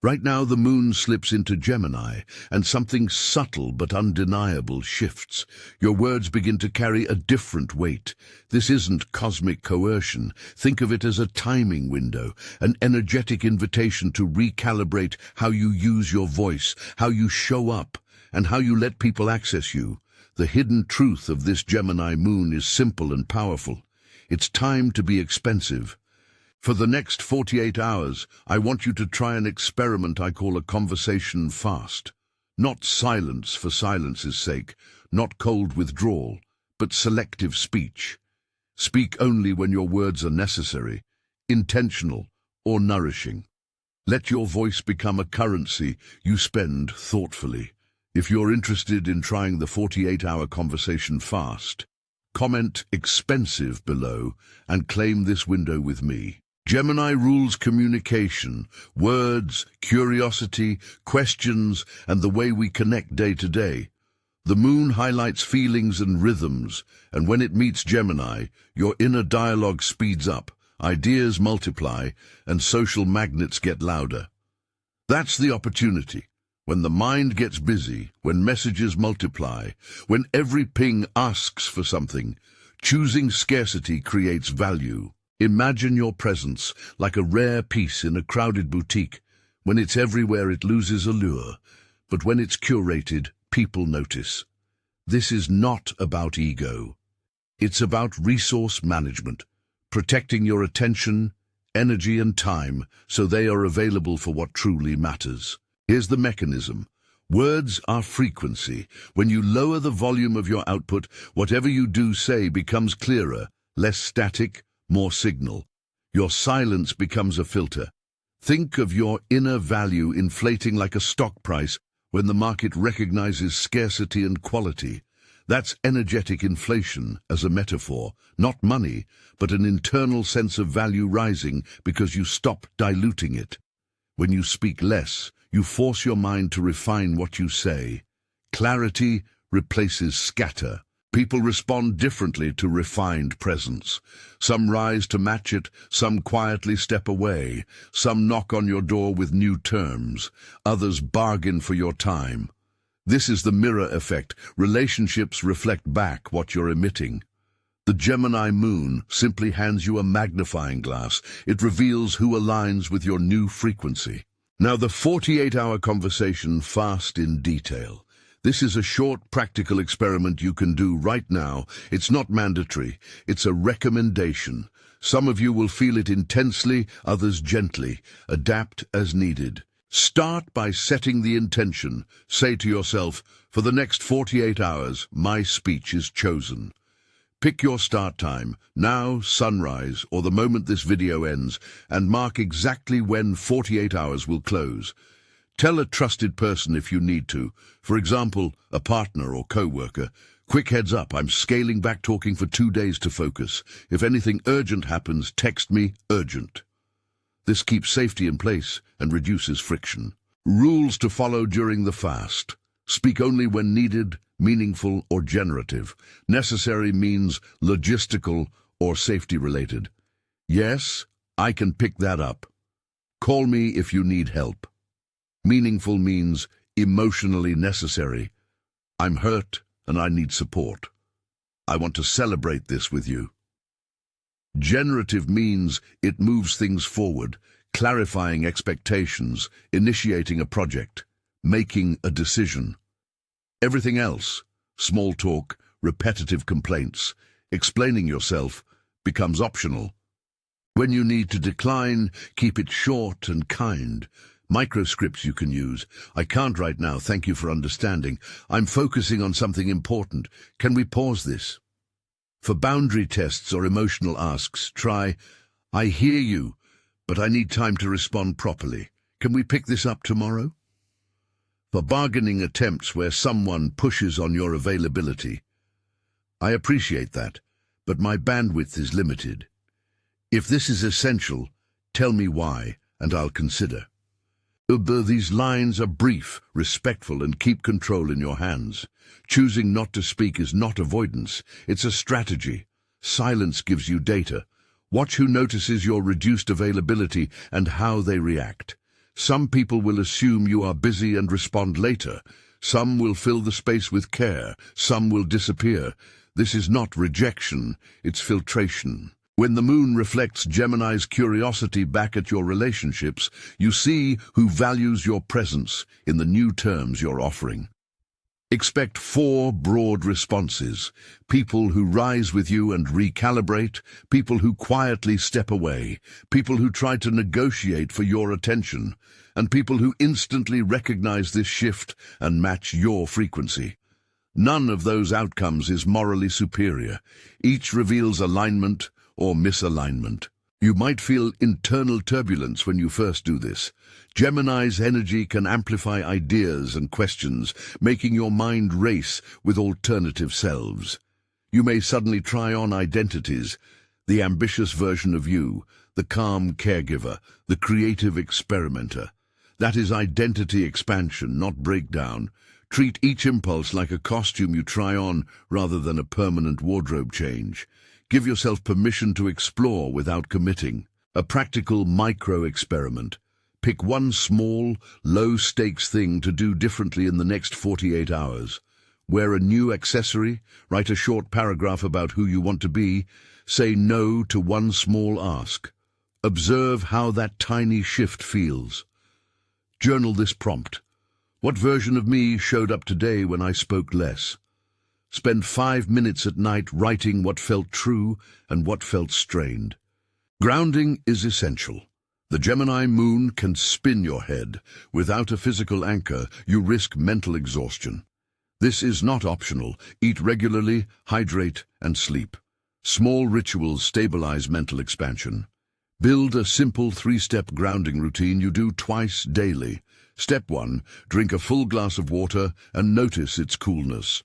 Right now the moon slips into Gemini, and something subtle but undeniable shifts. Your words begin to carry a different weight. This isn't cosmic coercion. Think of it as a timing window, an energetic invitation to recalibrate how you use your voice, how you show up, and how you let people access you. The hidden truth of this Gemini moon is simple and powerful. It's time to be expensive. For the next 48 hours, I want you to try an experiment I call a conversation fast. Not silence for silence's sake, not cold withdrawal, but selective speech. Speak only when your words are necessary, intentional, or nourishing. Let your voice become a currency you spend thoughtfully. If you're interested in trying the 48-hour conversation fast, comment expensive below and claim this window with me. Gemini rules communication, words, curiosity, questions, and the way we connect day to day. The moon highlights feelings and rhythms, and when it meets Gemini, your inner dialogue speeds up, ideas multiply, and social magnets get louder. That's the opportunity. When the mind gets busy, when messages multiply, when every ping asks for something, choosing scarcity creates value. Imagine your presence like a rare piece in a crowded boutique. When it's everywhere, it loses allure, but when it's curated, people notice. This is not about ego. It's about resource management, protecting your attention, energy, and time so they are available for what truly matters. Here's the mechanism. Words are frequency. When you lower the volume of your output, whatever you do say becomes clearer, less static, more signal. Your silence becomes a filter. Think of your inner value inflating like a stock price when the market recognizes scarcity and quality. That's energetic inflation as a metaphor, not money, but an internal sense of value rising because you stop diluting it. When you speak less, you force your mind to refine what you say. Clarity replaces scatter. People respond differently to refined presence. Some rise to match it, some quietly step away, some knock on your door with new terms, others bargain for your time. This is the mirror effect. Relationships reflect back what you're emitting. The Gemini moon simply hands you a magnifying glass. It reveals who aligns with your new frequency. Now the 48-hour conversation fast in detail. This is a short, practical experiment you can do right now. It's not mandatory. It's a recommendation. Some of you will feel it intensely, others gently. Adapt as needed. Start by setting the intention. Say to yourself, for the next 48 hours, my speech is chosen. Pick your start time, now, sunrise, or the moment this video ends, and mark exactly when 48 hours will close. Tell a trusted person if you need to, for example, a partner or co-worker. Quick heads up, I'm scaling back talking for 2 days to focus. If anything urgent happens, text me urgent. This keeps safety in place and reduces friction. Rules to follow during the fast. Speak only when needed, meaningful or generative. Necessary means logistical or safety-related. Yes, I can pick that up. Call me if you need help. Meaningful means emotionally necessary. I'm hurt and I need support. I want to celebrate this with you. Generative means it moves things forward, clarifying expectations, initiating a project, making a decision. Everything else, small talk, repetitive complaints, explaining yourself, becomes optional. When you need to decline, keep it short and kind. Microscripts you can use. I can't right now, thank you for understanding. I'm focusing on something important. Can we pause this? For boundary tests or emotional asks, try, I hear you, but I need time to respond properly. Can we pick this up tomorrow? For bargaining attempts where someone pushes on your availability, I appreciate that, but my bandwidth is limited. If this is essential, tell me why, and I'll consider. These lines are brief, respectful, and keep control in your hands. Choosing not to speak is not avoidance, it's a strategy. Silence gives you data. Watch who notices your reduced availability and how they react. Some people will assume you are busy and respond later. Some will fill the space with care. Some will disappear. This is not rejection, it's filtration. When the moon reflects Gemini's curiosity back at your relationships, you see who values your presence in the new terms you're offering. Expect 4 broad responses: people who rise with you and recalibrate, people who quietly step away, people who try to negotiate for your attention, and people who instantly recognize this shift and match your frequency. None of those outcomes is morally superior. Each reveals alignment or misalignment. You might feel internal turbulence when you first do this. Gemini's energy can amplify ideas and questions, making your mind race with alternative selves. You may suddenly try on identities: the ambitious version of you, the calm caregiver, the creative experimenter. That is identity expansion, not breakdown. Treat each impulse like a costume you try on rather than a permanent wardrobe change. Give yourself permission to explore without committing. A practical micro-experiment. Pick one small, low-stakes thing to do differently in the next 48 hours. Wear a new accessory, write a short paragraph about who you want to be, say no to one small ask. Observe how that tiny shift feels. Journal this prompt. What version of me showed up today when I spoke less? Spend 5 minutes at night writing what felt true and what felt strained. Grounding is essential. The Gemini moon can spin your head. Without a physical anchor, you risk mental exhaustion. This is not optional. Eat regularly, hydrate, and sleep. Small rituals stabilize mental expansion. Build a simple 3-step grounding routine you do twice daily. Step 1, drink a full glass of water and notice its coolness.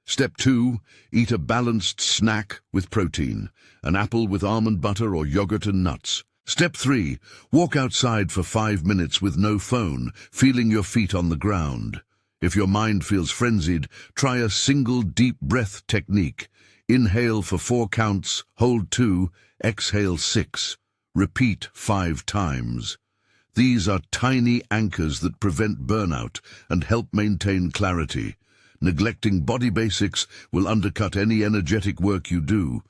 Step 2, eat a balanced snack with protein, an apple with almond butter or yogurt and nuts. Step 3, walk outside for 5 minutes with no phone, feeling your feet on the ground. If your mind feels frenzied, try a single deep breath technique. Inhale for 4 counts, hold 2, exhale 6. Repeat 5 times. These are tiny anchors that prevent burnout and help maintain clarity. Neglecting body basics will undercut any energetic work you do.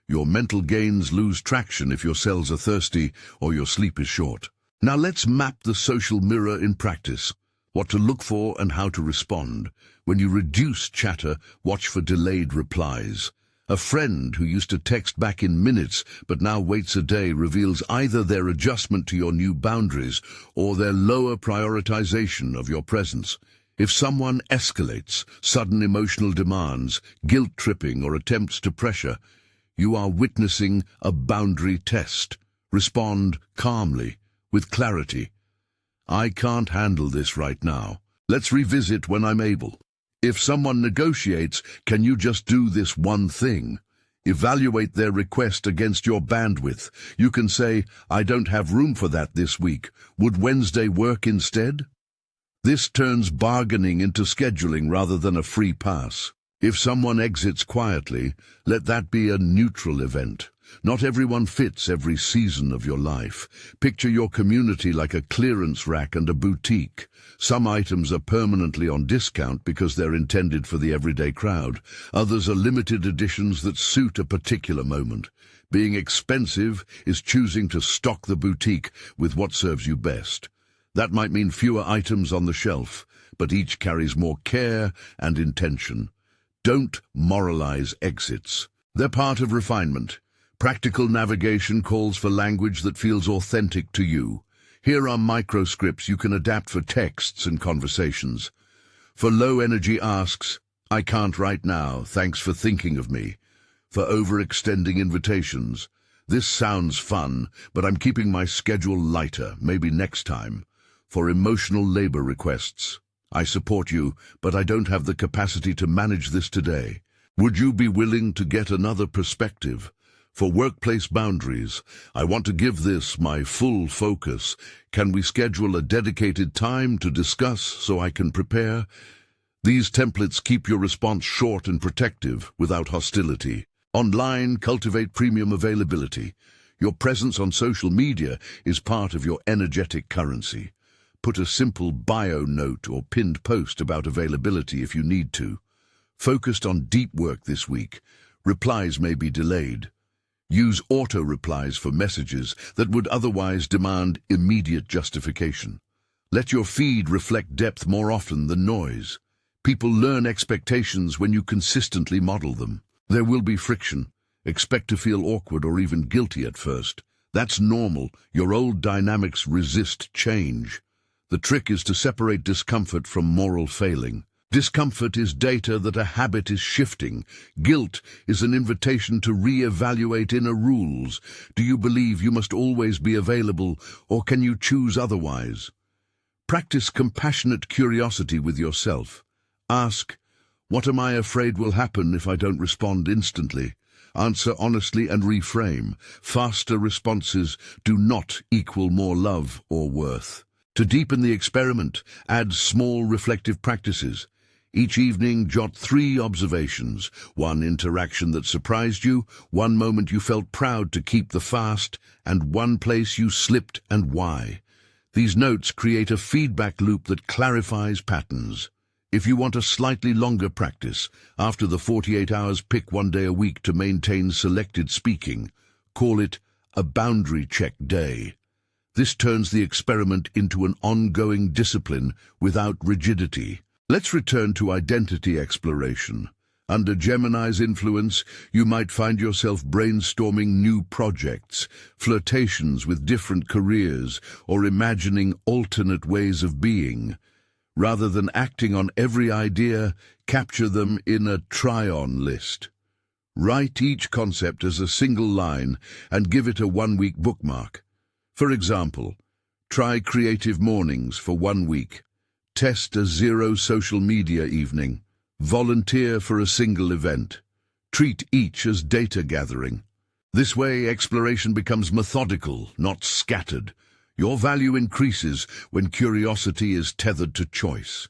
Your mental gains lose traction if your cells are thirsty or your sleep is short. Now let's map the social mirror in practice. What to look for and how to respond. When you reduce chatter, watch for delayed replies. A friend who used to text back in minutes but now waits a day reveals either their adjustment to your new boundaries or their lower prioritization of your presence. If someone escalates, sudden emotional demands, guilt-tripping or attempts to pressure, you are witnessing a boundary test. Respond calmly, with clarity. I can't handle this right now. Let's revisit when I'm able. If someone negotiates, can you just do this one thing? Evaluate their request against your bandwidth. You can say, I don't have room for that this week. Would Wednesday work instead? This turns bargaining into scheduling rather than a free pass. If someone exits quietly, let that be a neutral event. Not everyone fits every season of your life. Picture your community like a clearance rack and a boutique. Some items are permanently on discount because they're intended for the everyday crowd. Others are limited editions that suit a particular moment. Being expensive is choosing to stock the boutique with what serves you best. That might mean fewer items on the shelf, but each carries more care and intention. Don't moralize exits. They're part of refinement. Practical navigation calls for language that feels authentic to you. Here are microscripts you can adapt for texts and conversations. For low-energy asks, I can't right now, thanks for thinking of me. For overextending invitations, this sounds fun, but I'm keeping my schedule lighter, maybe next time. For emotional labor requests, I support you, but I don't have the capacity to manage this today. Would you be willing to get another perspective? For workplace boundaries, I want to give this my full focus. Can we schedule a dedicated time to discuss so I can prepare? These templates keep your response short and protective without hostility. Online, cultivate premium availability. Your presence on social media is part of your energetic currency. Put a simple bio note or pinned post about availability if you need to. Focused on deep work this week. Replies may be delayed. Use auto-replies for messages that would otherwise demand immediate justification. Let your feed reflect depth more often than noise. People learn expectations when you consistently model them. There will be friction. Expect to feel awkward or even guilty at first. That's normal. Your old dynamics resist change. The trick is to separate discomfort from moral failing. Discomfort is data that a habit is shifting. Guilt is an invitation to re-evaluate inner rules. Do you believe you must always be available, or can you choose otherwise? Practice compassionate curiosity with yourself. Ask, what am I afraid will happen if I don't respond instantly? Answer honestly and reframe. Faster responses do not equal more love or worth. To deepen the experiment, add small reflective practices. Each evening, jot 3 observations: 1 interaction that surprised you, 1 moment you felt proud to keep the fast, and 1 place you slipped and why. These notes create a feedback loop that clarifies patterns. If you want a slightly longer practice, after the 48 hours, pick 1 day a week to maintain selected speaking. Call it a boundary check day. This turns the experiment into an ongoing discipline without rigidity. Let's return to identity exploration. Under Gemini's influence, you might find yourself brainstorming new projects, flirtations with different careers, or imagining alternate ways of being. Rather than acting on every idea, capture them in a try-on list. Write each concept as a single line and give it a 1-week bookmark. For example, try creative mornings for 1 week. Test a 0 social media evening. Volunteer for a single event. Treat each as data gathering. This way, exploration becomes methodical, not scattered. Your value increases when curiosity is tethered to choice.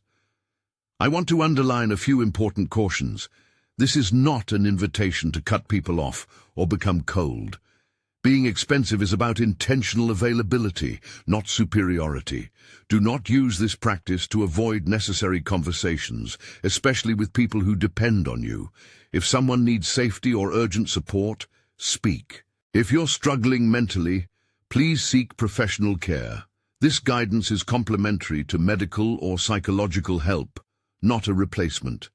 I want to underline a few important cautions. This is not an invitation to cut people off or become cold. Being expensive is about intentional availability, not superiority. Do not use this practice to avoid necessary conversations, especially with people who depend on you. If someone needs safety or urgent support, speak. If you're struggling mentally, please seek professional care. This guidance is complementary to medical or psychological help, not a replacement.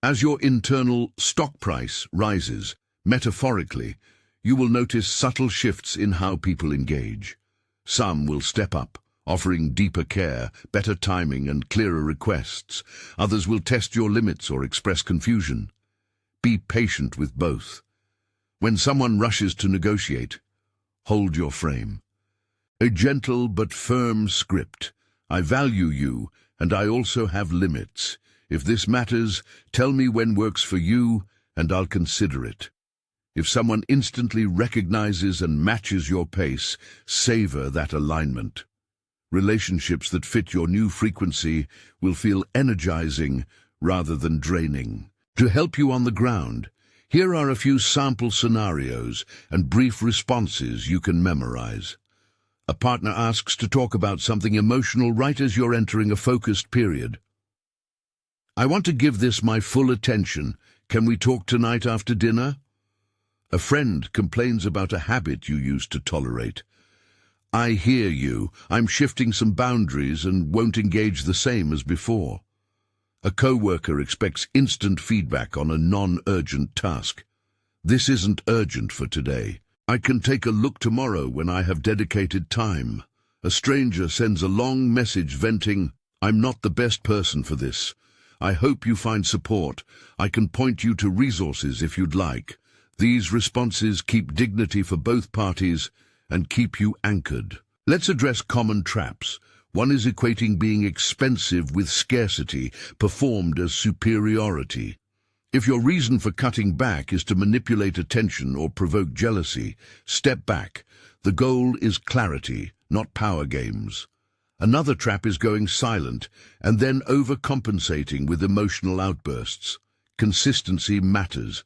As your internal stock price rises, metaphorically, you will notice subtle shifts in how people engage. Some will step up, offering deeper care, better timing, and clearer requests. Others will test your limits or express confusion. Be patient with both. When someone rushes to negotiate, hold your frame. A gentle but firm script. I value you, and I also have limits. If this matters, tell me when works for you, and I'll consider it. If someone instantly recognizes and matches your pace, savor that alignment. Relationships that fit your new frequency will feel energizing rather than draining. To help you on the ground, here are a few sample scenarios and brief responses you can memorize. A partner asks to talk about something emotional right as you're entering a focused period. I want to give this my full attention. Can we talk tonight after dinner? A friend complains about a habit you used to tolerate. I hear you. I'm shifting some boundaries and won't engage the same as before. A coworker expects instant feedback on a non-urgent task. This isn't urgent for today. I can take a look tomorrow when I have dedicated time. A stranger sends a long message venting, I'm not the best person for this. I hope you find support. I can point you to resources if you'd like. These responses keep dignity for both parties and keep you anchored. Let's address common traps. One is equating being expensive with scarcity, performed as superiority. If your reason for cutting back is to manipulate attention or provoke jealousy, step back. The goal is clarity, not power games. Another trap is going silent and then overcompensating with emotional outbursts. Consistency matters.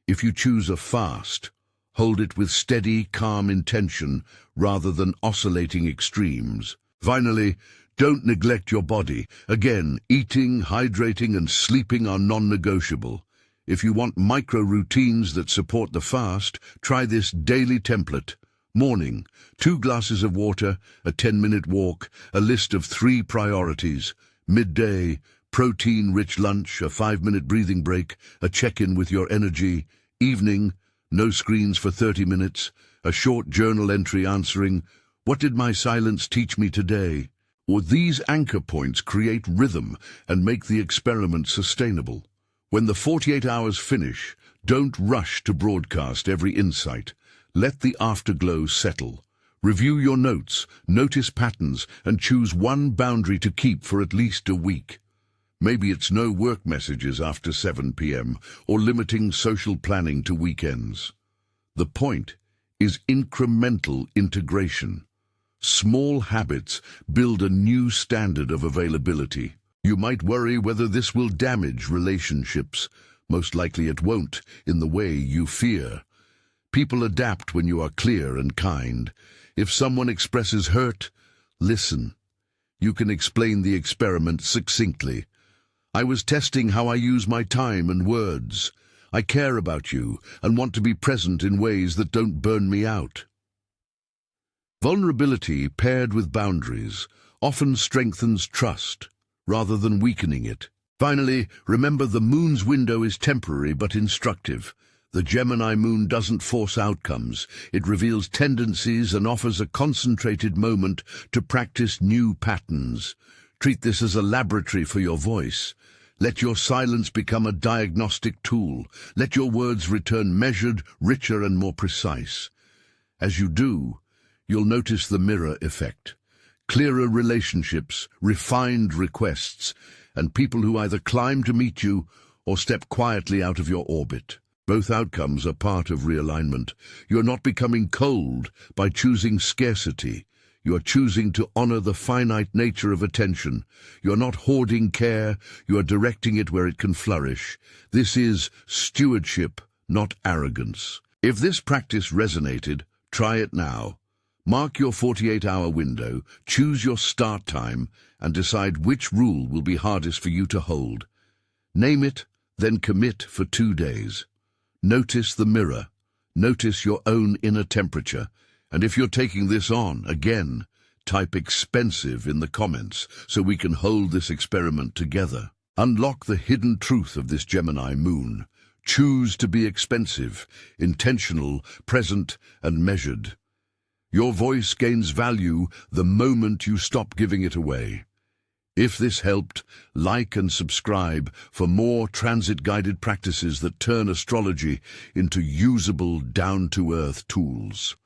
If you choose a fast, hold it with steady, calm intention rather than oscillating extremes. Finally, Don't neglect your body. Again, eating, hydrating, and sleeping are non-negotiable. If you want micro-routines that support the fast, try this daily template. Morning, 2 glasses of water, a 10-minute walk, a list of 3 priorities. Midday, protein-rich lunch, a 5-minute breathing break, a check-in with your energy. Evening, no screens for 30 minutes, a short journal entry answering, "What did my silence teach me today?" Or these anchor points create rhythm and make the experiment sustainable. When the 48 hours finish, don't rush to broadcast every insight. Let the afterglow settle. Review your notes, notice patterns, and choose one boundary to keep for at least a week. Maybe it's no work messages after 7 p.m. or limiting social planning to weekends. The point is incremental integration. Small habits build a new standard of availability. You might worry whether this will damage relationships. Most likely it won't, in the way you fear. People adapt when you are clear and kind. If someone expresses hurt, listen. You can explain the experiment succinctly. "I was testing how I use my time and words. I care about you and want to be present in ways that don't burn me out." Vulnerability paired with boundaries often strengthens trust rather than weakening it. Finally, remember the moon's window is temporary but instructive. The Gemini moon doesn't force outcomes. It reveals tendencies and offers a concentrated moment to practice new patterns. Treat this as a laboratory for your voice. Let your silence become a diagnostic tool. Let your words return measured, richer, and more precise. As you do, you'll notice the mirror effect. Clearer relationships, refined requests, and people who either climb to meet you or step quietly out of your orbit. Both outcomes are part of realignment. You're not becoming cold by choosing scarcity. You are choosing to honor the finite nature of attention. You are not hoarding care. You are directing it where it can flourish. This is stewardship, not arrogance. If this practice resonated, try it now. Mark your 48-hour window, choose your start time, and decide which rule will be hardest for you to hold. Name it, then commit for 2 days. Notice the mirror. Notice your own inner temperature. And if you're taking this on, again, type expensive in the comments so we can hold this experiment together. Unlock the hidden truth of this Gemini moon. Choose to be expensive, intentional, present, and measured. Your voice gains value the moment you stop giving it away. If this helped, like and subscribe for more transit-guided practices that turn astrology into usable, down-to-earth tools.